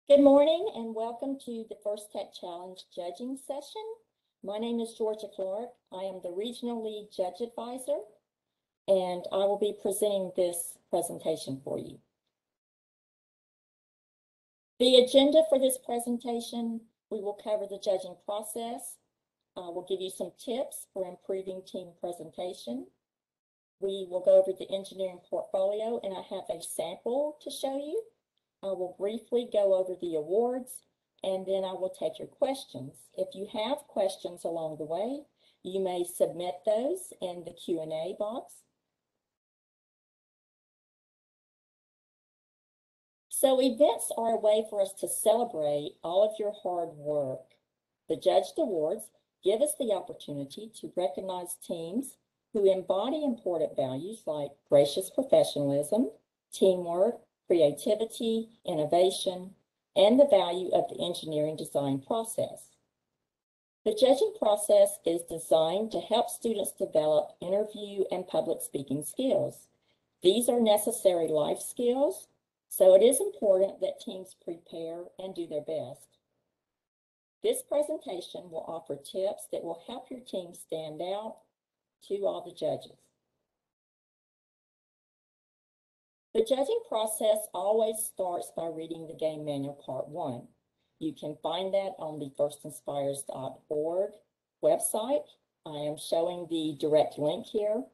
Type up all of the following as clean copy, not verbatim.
Good morning and welcome to the First Tech Challenge judging session. My name is Georgia Clark. I am the Regional Lead Judge Advisor, and I will be presenting this presentation for you. The agenda for this presentation, we will cover the judging process. We'll give you some tips for improving team presentation. We will go over the engineering portfolio, and I have a sample to show you. I will briefly go over the awards, and then I will take your questions. If you have questions along the way, you may submit those in the Q&A box. So events are a way for us to celebrate all of your hard work. The Judged Awards give us the opportunity to recognize teams who embody important values like gracious professionalism, teamwork, creativity, innovation, and the value of the engineering design process. The judging process is designed to help students develop interview and public speaking skills. These are necessary life skills, so it is important that teams prepare and do their best. This presentation will offer tips that will help your team stand out to all the judges. The judging process always starts by reading the Game Manual Part 1. You can find that on the firstinspires.org website. I am showing the direct link here.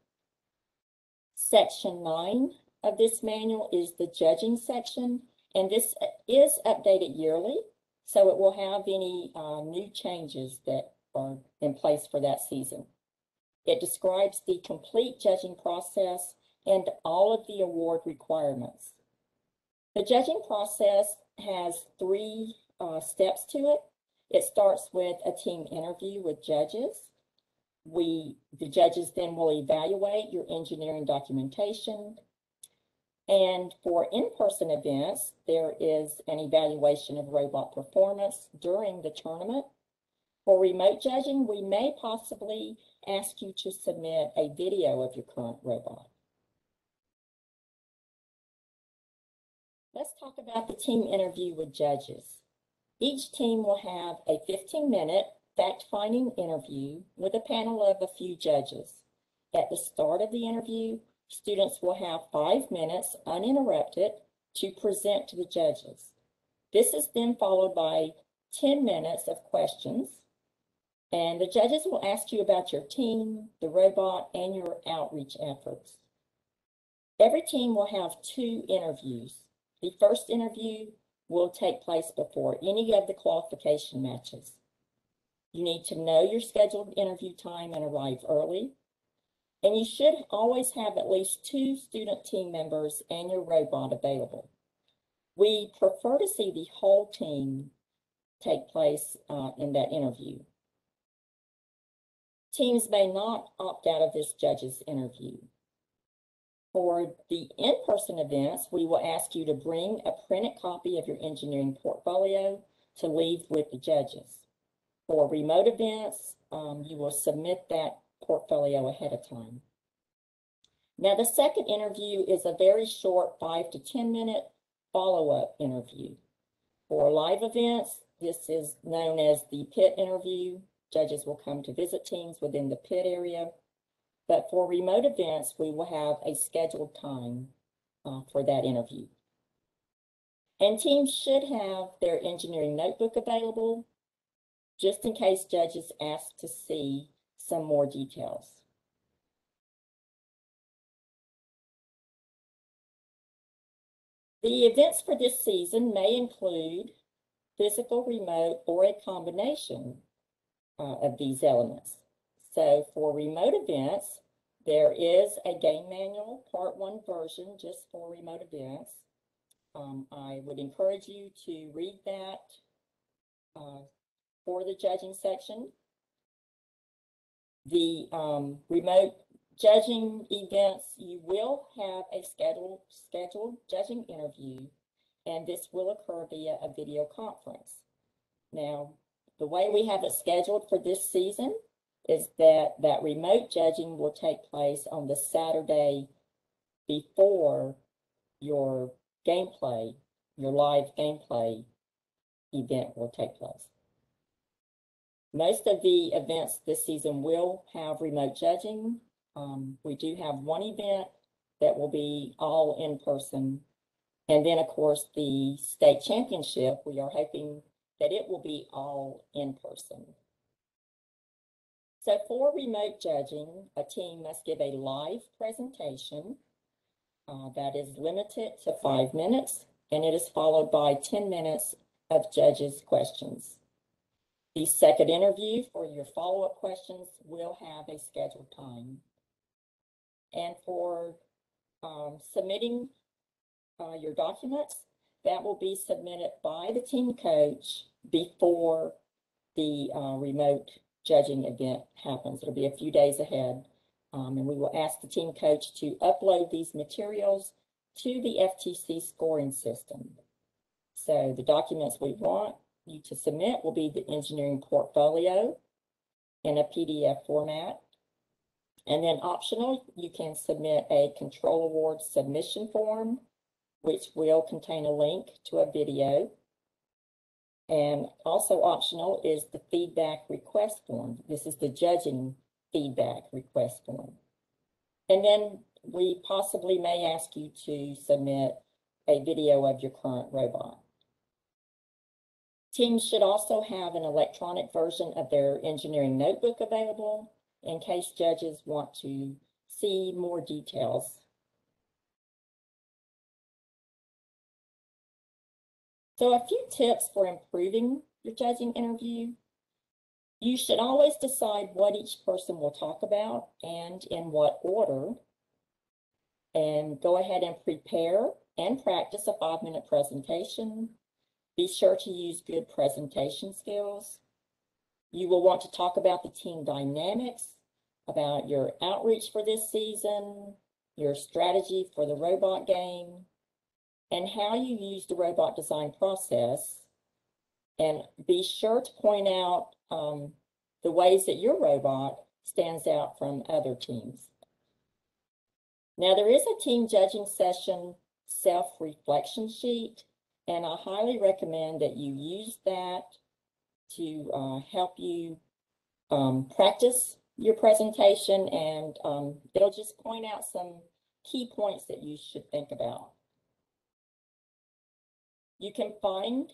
Section 9 of this manual is the judging section, and this is updated yearly, so it will have any new changes that are in place for that season. It describes the complete judging process and all of the award requirements. The judging process has three steps to it. It starts with a team interview with judges. The judges then will evaluate your engineering documentation. And for in-person events, there is an evaluation of robot performance during the tournament. For remote judging, we may possibly ask you to submit a video of your current robot. Let's talk about the team interview with judges. Each team will have a 15-minute fact-finding interview with a panel of a few judges. At the start of the interview, students will have 5 minutes uninterrupted to present to the judges. This is then followed by 10 minutes of questions, and the judges will ask you about your team, the robot, and your outreach efforts. Every team will have 2 interviews. The first interview will take place before any of the qualification matches. You need to know your scheduled interview time and arrive early. And you should always have at least 2 student team members and your robot available. We prefer to see the whole team take place in that interview. Teams may not opt out of this judge's interview. For the in-person events, we will ask you to bring a printed copy of your engineering portfolio to leave with the judges. For remote events, you will submit that portfolio ahead of time. Now, the second interview is a very short 5 to 10 minute follow-up interview. For live events, this is known as the pit interview. Judges will come to visit teams within the pit area. But for remote events, we will have a scheduled time for that interview. And teams should have their engineering notebook available just in case judges ask to see some more details. The events for this season may include physical, remote, or a combination of these elements. So for remote events, there is a Game Manual Part 1 version just for remote events. I would encourage you to read that for the judging section. The remote judging events, you will have a scheduled judging interview, and this will occur via a video conference. Now, the way we have it scheduled for this season is that remote judging will take place on the Saturday before your gameplay, your live gameplay event will take place. Most of the events this season will have remote judging. We do have one event that will be all in person. And then, of course, the state championship, we are hoping that it will be all in person. So for remote judging, a team must give a live presentation that is limited to 5 minutes, and it is followed by 10 minutes of judges' questions. The second interview for your follow-up questions will have a scheduled time. And for submitting your documents, that will be submitted by the team coach before the remote judging event happens. It'll be a few days ahead. And we will ask the team coach to upload these materials to the FTC scoring system. So the documents we want you to submit will be the engineering portfolio in a PDF format. And then optional, you can submit a control award submission form, which will contain a link to a video. And also optional is the feedback request form. This is the judging feedback request form. And then we possibly may ask you to submit a video of your current robot. Teams should also have an electronic version of their engineering notebook available in case judges want to see more details. So a few tips for improving your judging interview. You should always decide what each person will talk about and in what order. And go ahead and prepare and practice a 5-minute presentation. Be sure to use good presentation skills. You will want to talk about the team dynamics, about your outreach for this season, your strategy for the robot game, and how you use the robot design process. And be sure to point out the ways that your robot stands out from other teams. Now, there is a team judging session self-reflection sheet, and I highly recommend that you use that to help you practice your presentation, and it'll just point out some key points that you should think about. You can find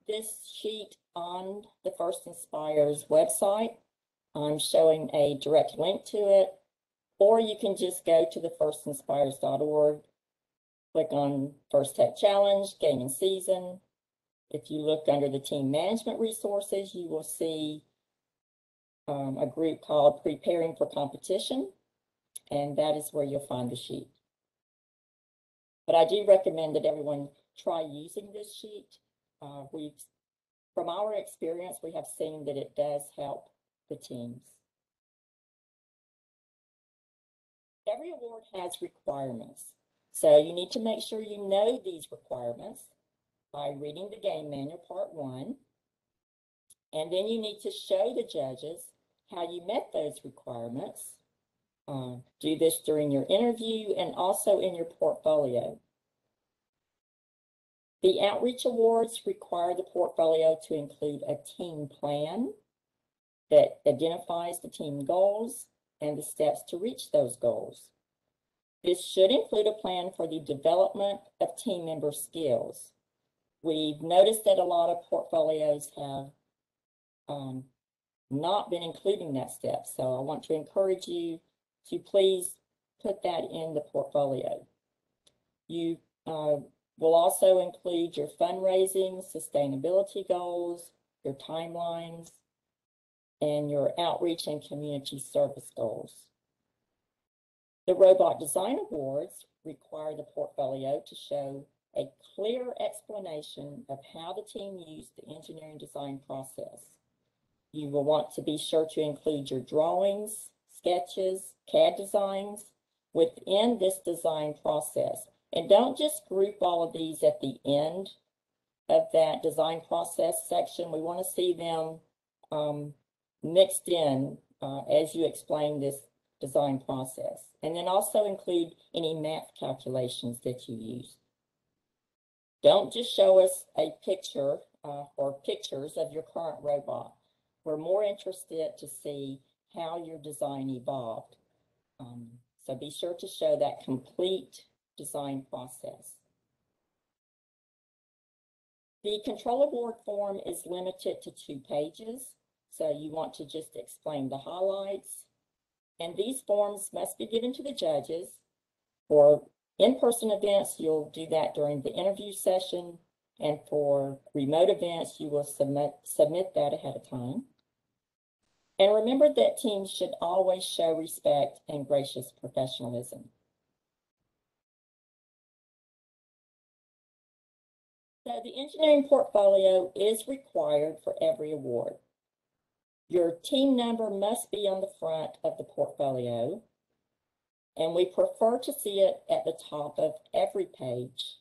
this sheet on the First Inspires website. I'm showing a direct link to it, or you can just go to the firstinspires.org, click on First Tech Challenge, Game and Season. If you look under the team management resources, you will see a group called Preparing for Competition, and that is where you'll find the sheet. But I do recommend that everyone try using this sheet. From our experience, we have seen that it does help the teams. Every award has requirements, so you need to make sure you know these requirements by reading the game manual part 1, and then you need to show the judges how you met those requirements. Do this during your interview and also in your portfolio. The outreach awards require the portfolio to include a team plan that identifies the team goals and the steps to reach those goals. This should include a plan for the development of team member skills. We've noticed that a lot of portfolios have not been including that step, so I want to encourage you to please put that in the portfolio. You will also include your fundraising, sustainability goals, your timelines, and your outreach and community service goals. The Robot Design Awards require the portfolio to show a clear explanation of how the team used the engineering design process. You will want to be sure to include your drawings, sketches, CAD designs within this design process. And don't just group all of these at the end of that design process section. We want to see them mixed in as you explain this design process. And then also include any math calculations that you use. Don't just show us a picture or pictures of your current robot. We're more interested to see how your design evolved. So be sure to show that complete design process. The control award form is limited to 2 pages, so you want to just explain the highlights. And these forms must be given to the judges. For in-person events, you'll do that during the interview session, and for remote events, you will submit that ahead of time. And remember that teams should always show respect and gracious professionalism. So the engineering portfolio is required for every award. Your team number must be on the front of the portfolio, and we prefer to see it at the top of every page.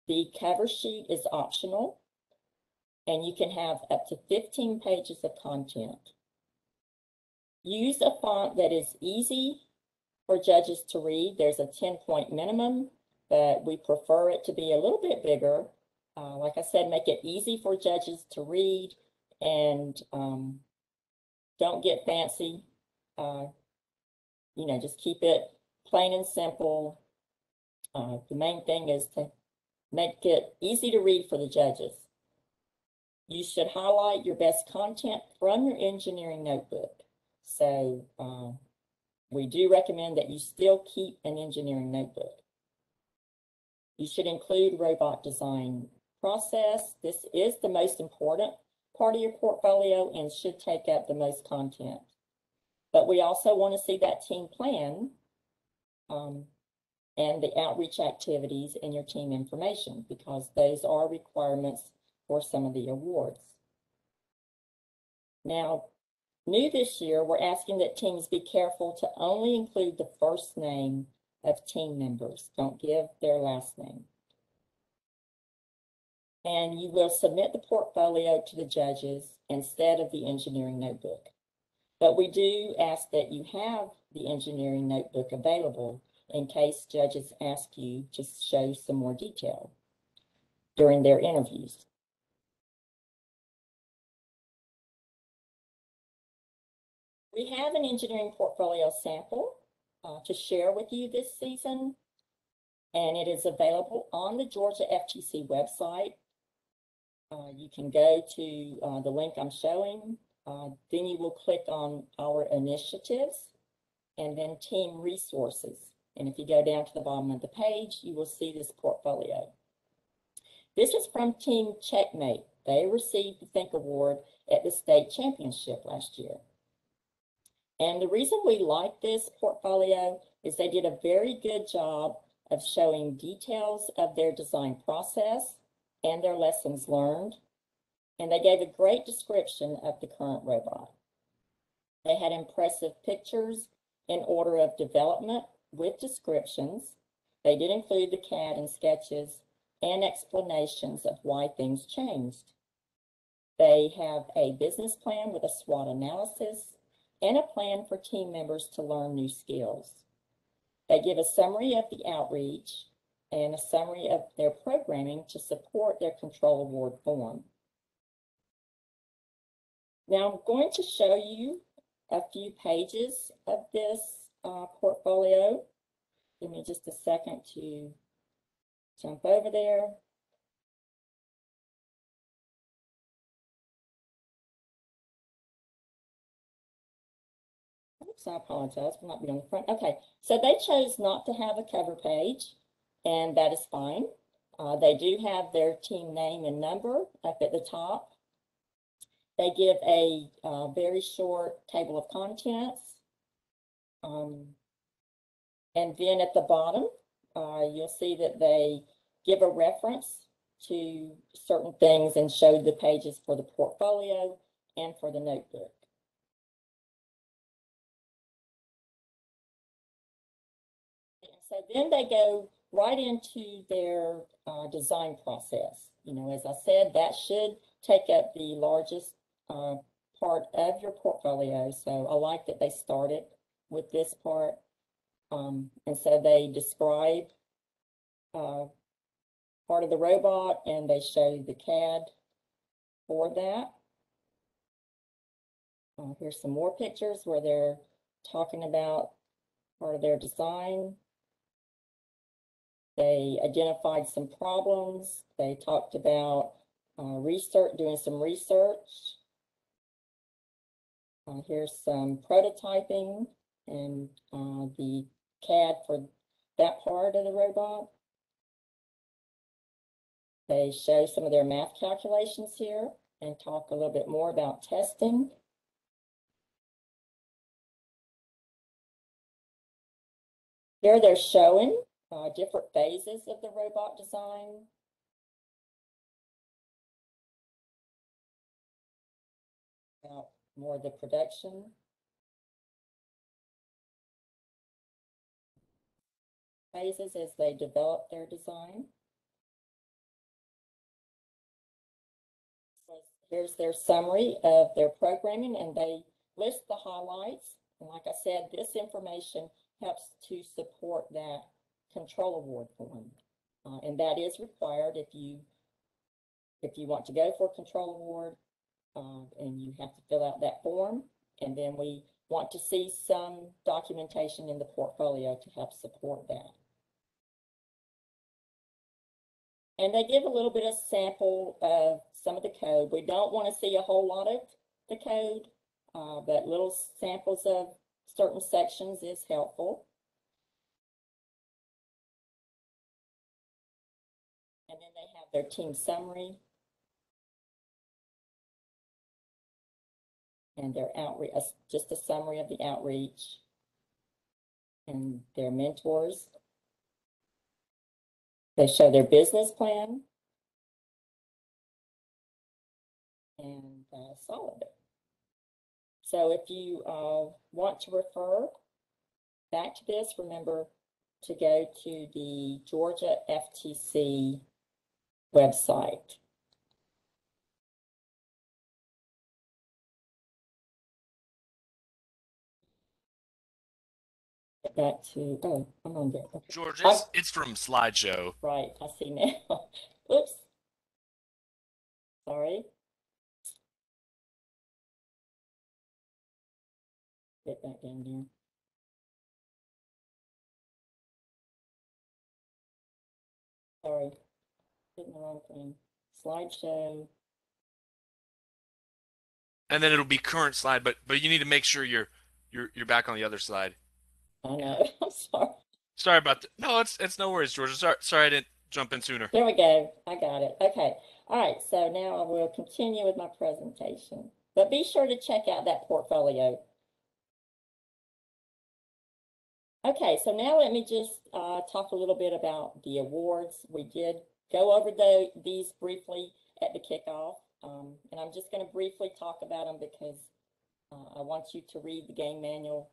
The cover sheet is optional, and you can have up to 15 pages of content. Use a font that is easy for judges to read. There's a 10-point minimum, but we prefer it to be a little bit bigger. Like I said, make it easy for judges to read, and don't get fancy. Just keep it plain and simple. The main thing is to make it easy to read for the judges. You should highlight your best content from your engineering notebook. So we do recommend that you still keep an engineering notebook. You should include robot design process. This is the most important part of your portfolio and should take up the most content. But we also want to see that team plan and the outreach activities in your team information, because those are requirements for some of the awards. Now, new this year, we're asking that teams be careful to only include the first name of team members. Don't give their last name. And you will submit the portfolio to the judges instead of the engineering notebook. But we do ask that you have the engineering notebook available in case judges ask you to show some more detail during their interviews. We have an engineering portfolio sample to share with you this season, and it is available on the Georgia FTC website. You can go to the link I'm showing. Then you will click on our initiatives and then team resources. And if you go down to the bottom of the page, you will see this portfolio. This is from Team Checkmate. They received the Think Award at the state championship last year. And the reason we like this portfolio is they did a very good job of showing details of their design process and their lessons learned. And they gave a great description of the current robot. They had impressive pictures in order of development with descriptions. They did include the CAD and sketches and explanations of why things changed. They have a business plan with a SWOT analysis and a plan for team members to learn new skills. They give a summary of the outreach and a summary of their programming to support their control award form. Now I'm going to show you a few pages of this portfolio. Give me just a second to jump over there. Oops, I apologize for not being on the front. Okay, so they chose not to have a cover page, and that is fine. They do have their team name and number up at the top. They give a very short table of contents. And then at the bottom, you'll see that they give a reference to certain things and show the pages for the portfolio and for the notebook. And so then they go right into their design process. As I said, that should take up the largest part of your portfolio. So I like that they started with this part. And so they describe part of the robot, and they show the CAD for that. Here's some more pictures where they're talking about part of their design. They identified some problems. They talked about research, doing some research. Here's some prototyping and the CAD for that part of the robot. They show some of their math calculations here and talk a little bit more about testing. Here they're showing different phases of the robot design. More of the production. Phases as they develop their design. Here's their summary of their programming, and they list the highlights. And like I said, this information helps to support that control award form. And that is required if you want to go for a control award, and you have to fill out that form. And then we want to see some documentation in the portfolio to help support that. And they give a little bit of sample of some of the code. We don't want to see a whole lot of the code, but little samples of certain sections is helpful. And then they have their team summary and their outreach, just a summary of the outreach and their mentors. They show their business plan and solid. So if you want to refer back to this, remember to go to the Georgia FTC website. Get back to, oh, I'm on there. Okay. George, it's from slideshow. Right, I see now. Oops. Sorry. Get back down there. Sorry, hitting the wrong thing. Slideshow. And then it'll be current slide, but you need to make sure you're back on the other slide. I know. I'm sorry. Sorry about that. No, it's no worries, George. Sorry I didn't jump in sooner. There we go. I got it. Okay. All right. So now I will continue with my presentation. But be sure to check out that portfolio. Okay, so now let me just talk a little bit about the awards. We did go over these briefly at the kickoff, and I'm just going to briefly talk about them because I want you to read the game manual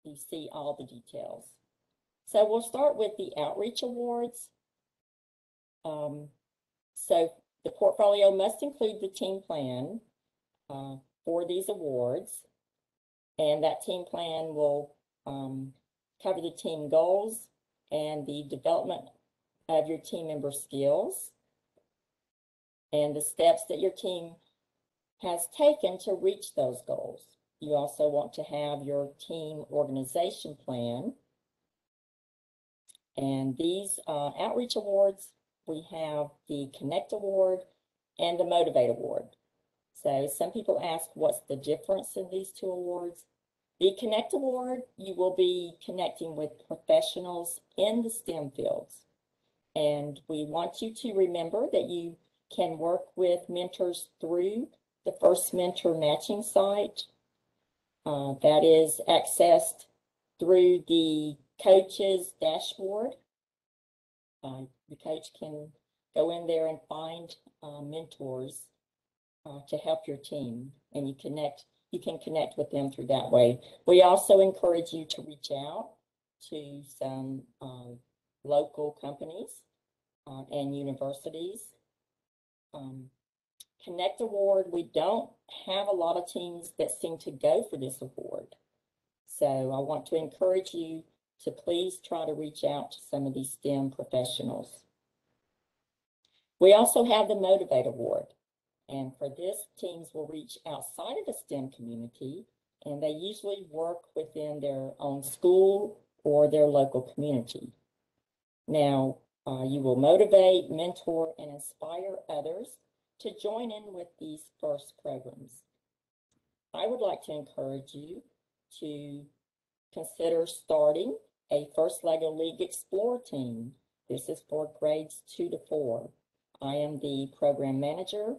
to see all the details. So we'll start with the outreach awards. So the portfolio must include the team plan for these awards, and that team plan will cover the team goals and the development of your team member skills and the steps that your team has taken to reach those goals. You also want to have your team organization plan. And these outreach awards, we have the Connect Award and the Motivate Award. So some people ask, what's the difference in these two awards? The Connect Award, you will be connecting with professionals in the STEM fields. And we want you to remember that you can work with mentors through the First Mentor matching site. That is accessed through the coach's dashboard. The coach can go in there and find mentors to help your team, and you can connect with them through that way. We also encourage you to reach out to some local companies and universities. Connect Award, we don't have a lot of teams that seem to go for this award. So I want to encourage you to please try to reach out to some of these STEM professionals. We also have the Motivate Award. And for this, teams will reach outside of the STEM community, and they usually work within their own school or their local community. Now, you will motivate, mentor, and inspire others to join in with these FIRST programs. I would like to encourage you to consider starting a First LEGO League Explore team. This is for grades 2 to 4. I am the program manager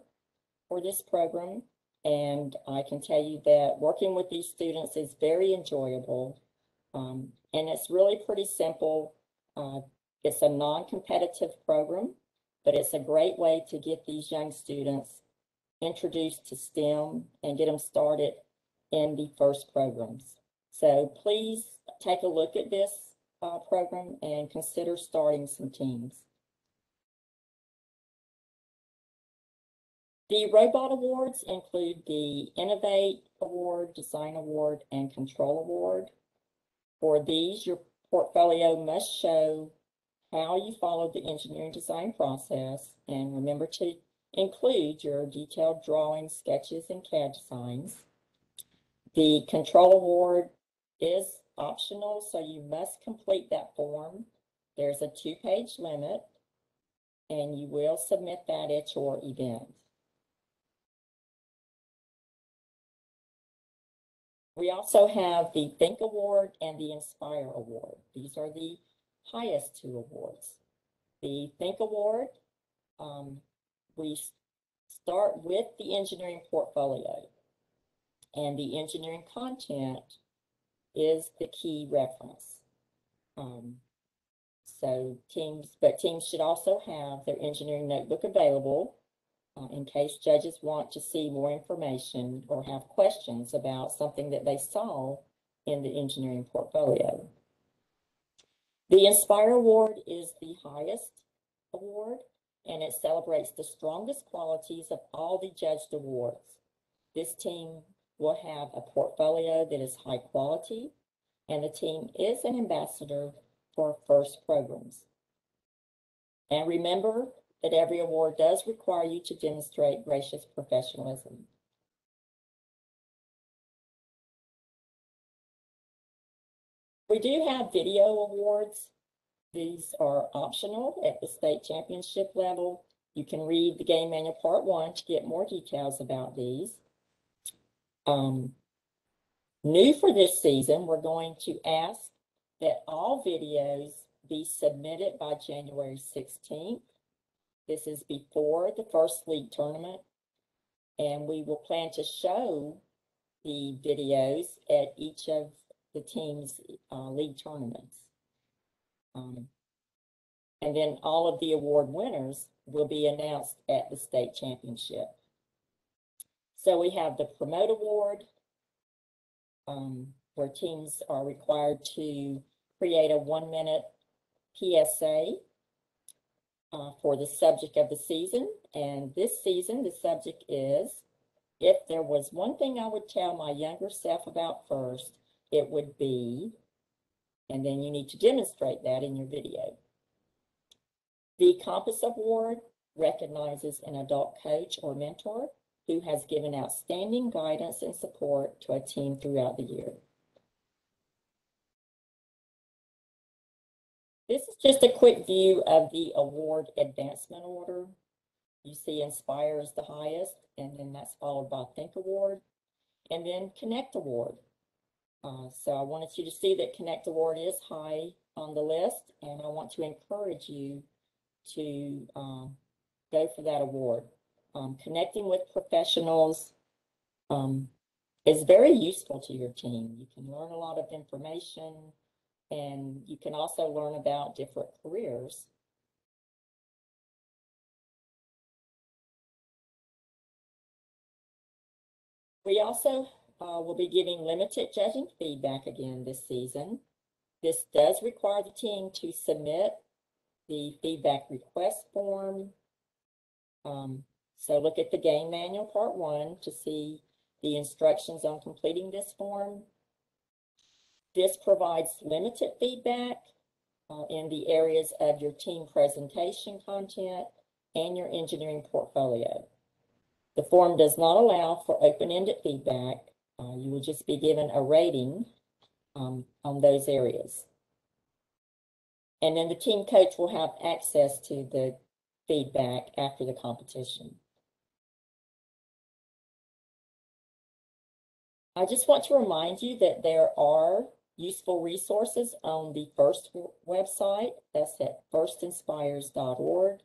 for this program, and I can tell you that working with these students is very enjoyable, and it's really pretty simple. It's a non-competitive program, but it's a great way to get these young students introduced to STEM and get them started in the FIRST programs. So please take a look at this program and consider starting some teams. The Robot Awards include the Innovate Award, Design Award, and Control Award. For these, your portfolio must show how you followed the engineering design process, and remember to include your detailed drawings, sketches, and CAD designs. The Control Award is optional, so you must complete that form. There's a 2-page limit, and you will submit that at your event. We also have the Think Award and the Inspire Award. These are the highest 2 awards. The Think Award, we start with the engineering portfolio, and the engineering content is the key reference. Teams should also have their engineering notebook available in case judges want to see more information or have questions about something that they saw in the engineering portfolio. The Inspire Award is the highest award, and it celebrates the strongest qualities of all the judged awards. This team will have a portfolio that is high quality, and the team is an ambassador for FIRST programs. And remember that every award does require you to demonstrate gracious professionalism. We do have video awards. These are optional at the state championship level. You can read the Game Manual Part 1 to get more details about these. New for this season, we're going to ask that all videos be submitted by January 16th. This is before the first league tournament, and we will plan to show the videos at each of the team's league tournaments. And then all of the award winners will be announced at the state championship. So we have the Promote Award, where teams are required to create a 1-minute PSA for the subject of the season. And this season, the subject is, if there was one thing I would tell my younger self about FIRST, it would be, and then you need to demonstrate that in your video. The Compass Award recognizes an adult coach or mentor who has given outstanding guidance and support to a team throughout the year. This is just a quick view of the award advancement order. You see Inspire is the highest, and then that's followed by Think Award, and then Connect Award. So I wanted you to see that Connect Award is high on the list, and I want to encourage you to go for that award. Connecting with professionals is very useful to your team. You can learn a lot of information, and you can also learn about different careers. We also will be giving limited judging feedback again this season. This does require the team to submit the feedback request form. So look at the Game Manual Part 1 to see the instructions on completing this form. This provides limited feedback in the areas of your team presentation content, and your engineering portfolio. The form does not allow for open-ended feedback. You will just be given a rating on those areas. And then the team coach will have access to the feedback after the competition. I just want to remind you that there are useful resources on the FIRST website. That's at firstinspires.org.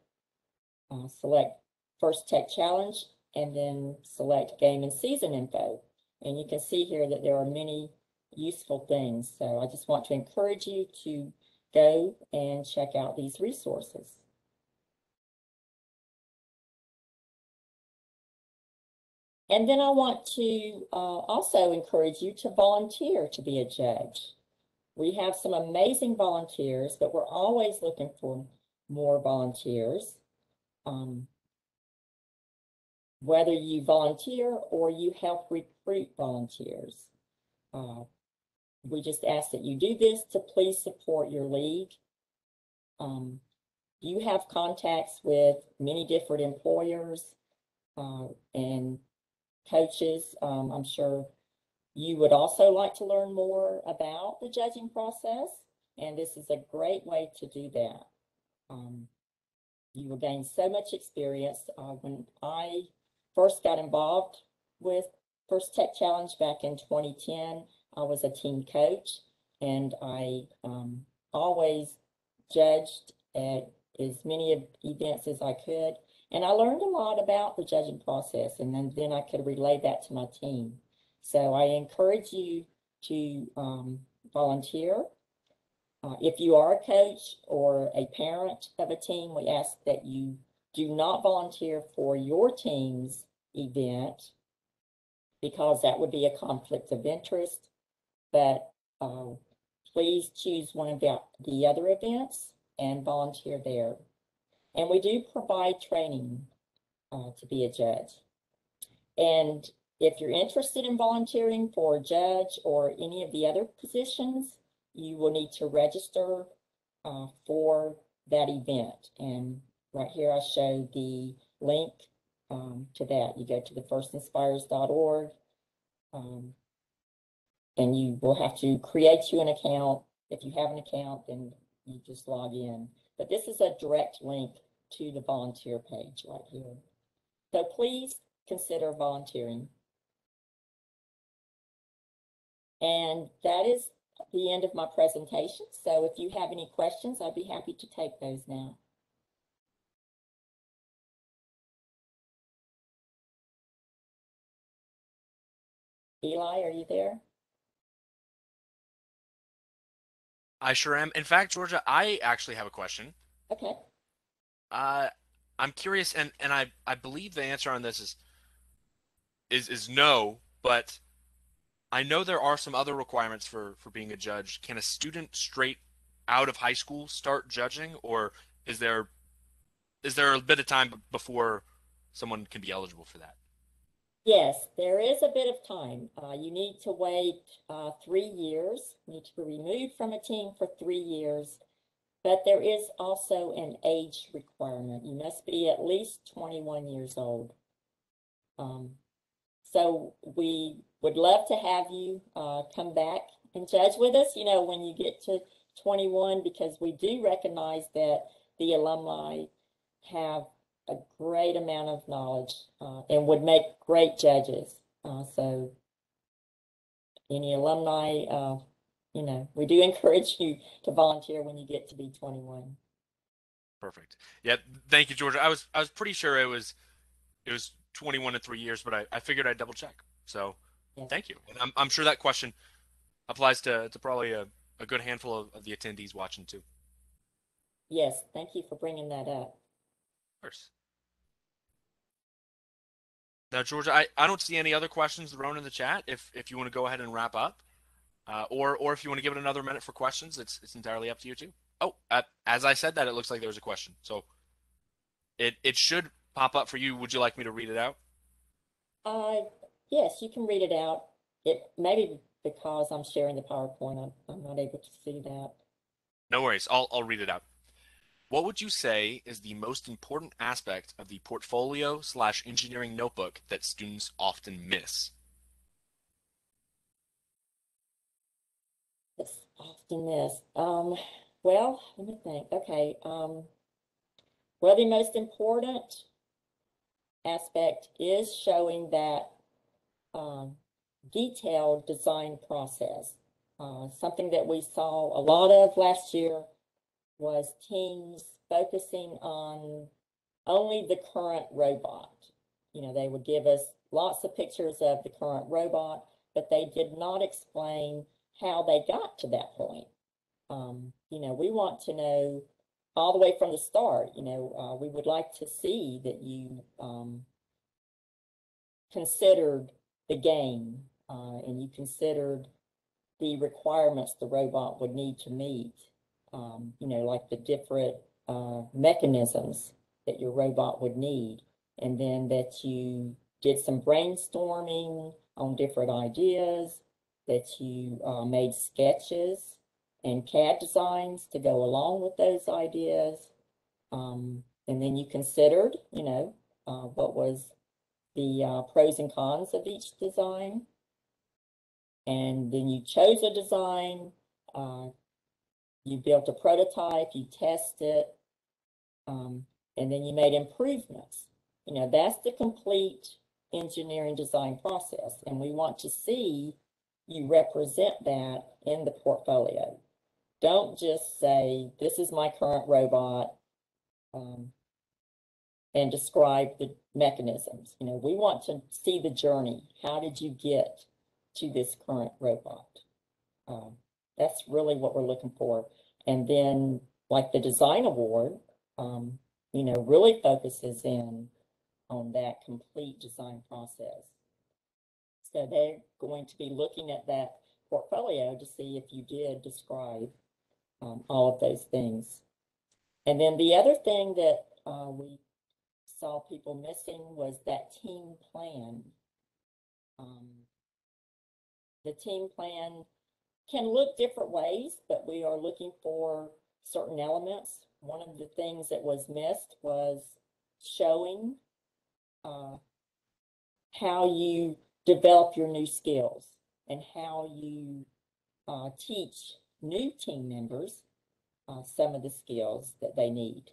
Select First Tech Challenge and then select Game and Season Info. And you can see here that there are many useful things. So I just want to encourage you to go and check out these resources. And then I want to also encourage you to volunteer to be a judge. We have some amazing volunteers, but we're always looking for more volunteers. Whether you volunteer or you help recruit volunteers. We just ask that you do this to please support your league. You have contacts with many different employers and coaches. I'm sure you would also like to learn more about the judging process, and this is a great way to do that. You will gain so much experience. When I first got involved with First Tech Challenge back in 2010, I was a team coach, and I always judged at as many events as I could. And I learned a lot about the judging process, and then I could relay that to my team. So I encourage you to volunteer. If you are a coach or a parent of a team, we ask that you do not volunteer for your team's event because that would be a conflict of interest. But please choose one of the other events and volunteer there. And we do provide training to be a judge. And if you're interested in volunteering for a judge or any of the other positions, you will need to register for that event. And right here I show the link to that. You go to the firstinspires.org and you will have to create you an account. If you have an account, then you just log in. But this is a direct link to the volunteer page right here. So please consider volunteering. And that is the end of my presentation. So if you have any questions, I'd be happy to take those now. Eli, are you there? I sure am. In fact, Georgia, I actually have a question. Okay. I'm curious, and I believe the answer on this is no, but I know there are some other requirements for being a judge. Can a student straight out of high school start judging, or is there a bit of time before someone can be eligible for that? Yes, there is a bit of time. You need to wait 3 years. You need to be removed from a team for 3 years. But there is also an age requirement. You must be at least 21 years old. So we would love to have you come back and judge with us, you know, when you get to 21, because we do recognize that the alumni have a great amount of knowledge and would make great judges. So any alumni, you know, we do encourage you to volunteer when you get to be 21. Perfect. Yeah, thank you, Georgia. I was pretty sure it was 21 to 3 years, but I figured I'd double check. So Yes. thank you. And I'm sure that question applies to probably a good handful of the attendees watching too. Yes, thank you for bringing that up. Of course. Now, Georgia, I don't see any other questions thrown in the chat. If you want to go ahead and wrap up, or if you want to give it another minute for questions, it's entirely up to you too. Oh, as I said that, it looks like there was a question. So it should pop up for you. Would you like me to read it out? Yes, you can read it out. It maybe because I'm sharing the PowerPoint, I'm not able to see that. No worries. I'll read it out. what would you say is the most important aspect of the portfolio/engineering notebook that students often miss? It's often missed. Well, let me think. Okay. Well, the most important aspect is showing that detailed design process. Something that we saw a lot of last year was teams focusing on only the current robot. You know, they would give us lots of pictures of the current robot, but they did not explain how they got to that point. You know, we want to know all the way from the start. You know, we would like to see that you considered the game and you considered the requirements the robot would need to meet. You know, like the different mechanisms that your robot would need, and then that you did some brainstorming on different ideas, that you made sketches and CAD designs to go along with those ideas. And then you considered, you know, what was the pros and cons of each design. And then you chose a design, you built a prototype, you tested, and then you made improvements. You know, that's the complete engineering design process. And we want to see you represent that in the portfolio. Don't just say, this is my current robot, and describe the mechanisms. You know, we want to see the journey. How did you get to this current robot? That's really what we're looking for. And then, like the design award, you know, really focuses in on that complete design process. So they're going to be looking at that portfolio to see if you did describe all of those things. And then the other thing that we saw people missing was that team plan. The team plan can look different ways, but we are looking for certain elements. One of the things that was missed was showing how you develop your new skills and how you teach new team members some of the skills that they need.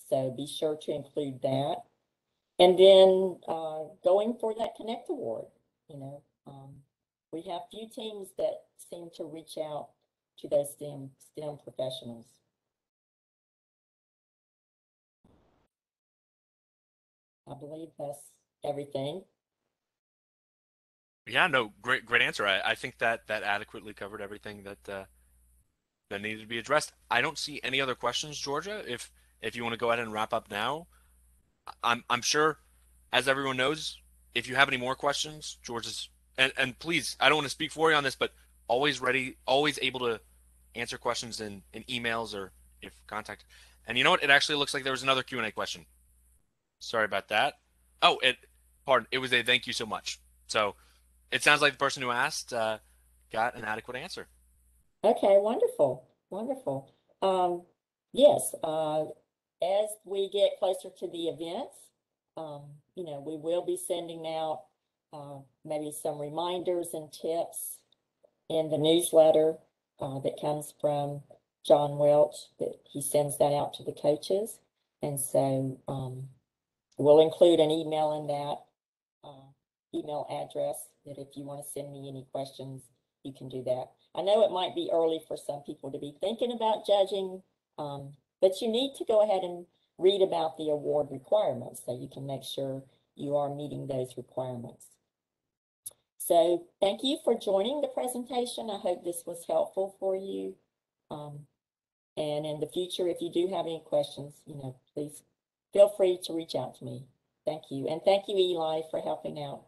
So be sure to include that. And then going for that Connect Award, you know, we have few teams that seem to reach out to those STEM professionals. I believe that's everything. Yeah, no, great answer. I think that adequately covered everything that that needed to be addressed. I don't see any other questions, Georgia. If you want to go ahead and wrap up now, I'm sure, as everyone knows, if you have any more questions, George is and please, I don't want to speak for you on this, but always ready, always able to answer questions in emails or if contact. And you know what? It actually looks like there was another Q&A question. Sorry about that. Oh, pardon. It was a thank you so much. So it sounds like the person who asked got an adequate answer. Okay, wonderful, wonderful. Yes, as we get closer to the events, you know, we will be sending out maybe some reminders and tips in the newsletter that comes from John Welch, that he sends that out to the coaches. And so we'll include an email in that email address, that if you want to send me any questions, you can do that. I know it might be early for some people to be thinking about judging, but you need to go ahead and read about the award requirements so you can make sure you are meeting those requirements. So thank you for joining the presentation. I hope this was helpful for you. And in the future, if you do have any questions, you know, please feel free to reach out to me. Thank you. And thank you, Eli, for helping out.